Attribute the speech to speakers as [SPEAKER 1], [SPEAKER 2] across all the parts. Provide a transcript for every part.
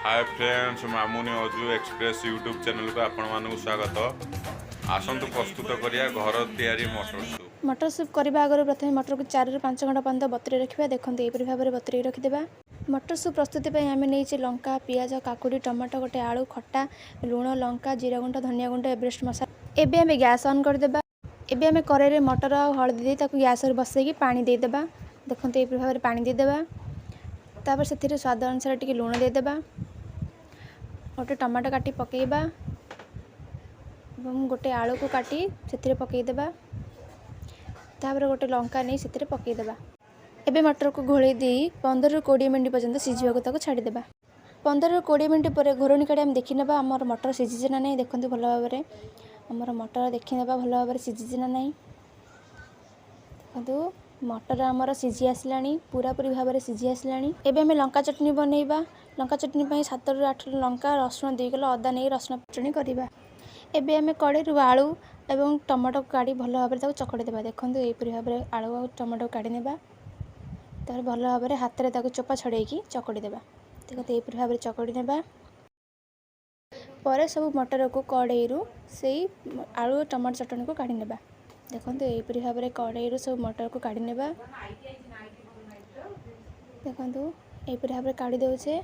[SPEAKER 1] Hi friends, मामुनी अजू express YouTube channel को आपण मानक स्वागत। आसतु प्रस्तुत करिया घर तैयारी मटर सूप।
[SPEAKER 2] मटर सूप करने आगे प्रथम मटर को 4 ରୁ 5 घंटा पर्यंत बतुरे रखा। देखते यहपरी भाव में बतुरे रखिदेबा। मटर सूप प्रस्तुति आम नहीं लंका पियाज काकुड़ी टमाटो गोटे आलू खटा लुण लंका जीरा गुंड धनिया गुंड एवरेस्ट मसाला। एबे आम गैस ऑन करदेबा। एबे आम कड़ाई मटर और हल्दी दे ताकू गैस बसैकी पानी देदेबा। देखते यहपरी भाव में पानी देदेबा। तापर से स्वाद अनुसार टिके लुण देदेबा। गोटे टमाटो काटी पकेबा। गोटे आलू को काटी से पकईदेबा। तापर गोटे लंका नहीं से पकईदेबा। एबे मटर को घोड़े दे 15 ରୁ 20 मिनट पर्यंत सिझा छाड़देबा। 15 ରୁ 20 मिनट पर घोरणी काढ़ी आम देखीना आमर मटर सिझीचे ना नहीं। देखते भल भाव में आमर मटर देखीना भल भाव में सिझीचे ना नहीं। देखो मटर आमर सिझी आसला पूरापूरी भाव में सिझी आसला। एबे आम लंका चटनी बनइबा। लंका चटनी 7 ରୁ 8 लंका रसुण 2 किलो अदा नहीं रसुण चटनी करवा। एबे आम कड़े आलू एवं टमाटो काढ़ी भल भाव में चकड़ी देवा। देखते यहपरी भाव में आलू और टमाटो काढ़ी नेबा। तार भल भाव में हाथ में चोपा छड़ेकी चकड़ी देवा। देखते यहपरी भाव में चकड़ी नेबा। पर सब मटर को कड़े से आलू टमाटो चटनी को काढ़ी नेबा। देखते यहपरी भाव में कड़े सब मटर को काढ़ी नेबा। देखते यहपरी भाव में काढ़ी देउछे।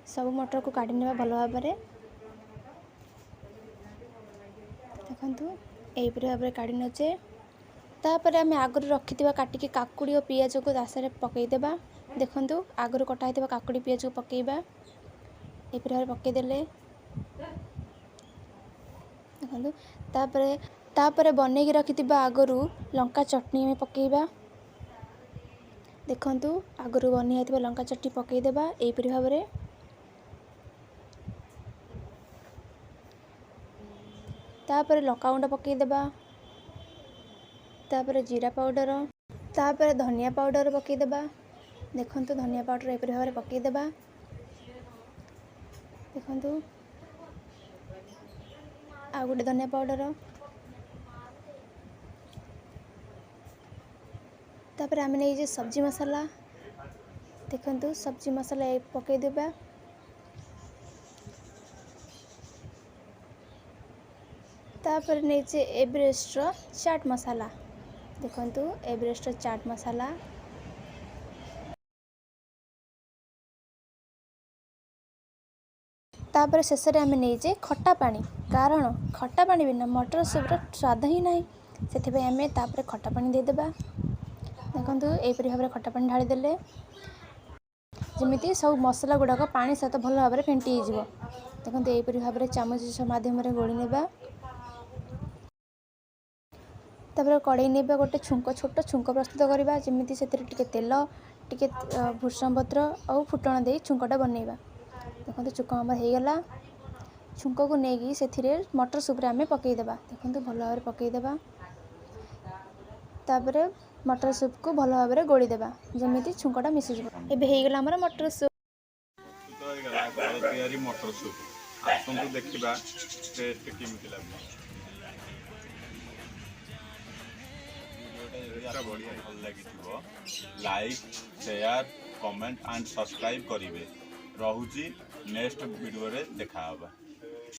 [SPEAKER 2] सब मटर को काढ़ी नेबा भल भाव में। देखते यहपरी भाव में काढ़ी नचे। तापर आम आगुरी रखी काटिकी काकुड़ी और पियाज को दासरे पकईदेबा। देखु आगुरी कटा होता काकुड़ी पियाज को पकईबा। यहपरी भाव में पकईदेले देखु तापर बनईकी रखी आगुरी लंका चटनी में पकईबा। देखु आगुरी बनी लंका चटनी पकईदेबा। यहपरी भाव में तापर लंका गुंड पकईदेबा। तापर जीरा पाउडर तापर धनिया पाउडर पकईदेबा। देखु धनिया पाउडर यहपरी भाव में पकईदेबा। देखु आ गोटे धनिया पाउडर। तापर आम नहीं सब्जी मसाला। देखु सब्जी मसाला पकईदेबा। तापर नहीं एवरेस्ट चाट मसाला। देखु एवरेस्ट चाट मसाला। तापर शेष में आम नहीं खट्टा पानी। कारण खट्टा पानी बिना मटर सूपर स्वाद ही ना। से आम तापर खट्टा पानी देदेबा। देखु यहपरी भाव में खट्टा पानी ढालीदेले जमी सब मसला गुड़ाक पानी सहित भल भाव में फेंटी हो। देखते यहपरी भाव में चामच मध्यम गोली नेबा। तापर कड़े नेबा गोटे छुंक छोट छुंक प्रस्तुत करवा। जमी से तेल टिके भूषण पत्र और फुटण दे छुंकटा बनइबा। देखते छुंक आमर होगला। छुंक को लेकिन से मटर सूप्रे आम पकईदेबा। देखते भल भाव में पकईदेबा। तापर मटर सूप को भल भाव में गोलीदेबा जमी छुंकटा मिसीज। एबे होगला आमर मटर सूप।
[SPEAKER 1] घर तैयारी मटर सूप। आसतु देखा टेस्ट केमिति लागो। बढ़िया भल लगी like share comment and subscribe करेंगे। रोची नेक्स्ट वीडियो रे देखा।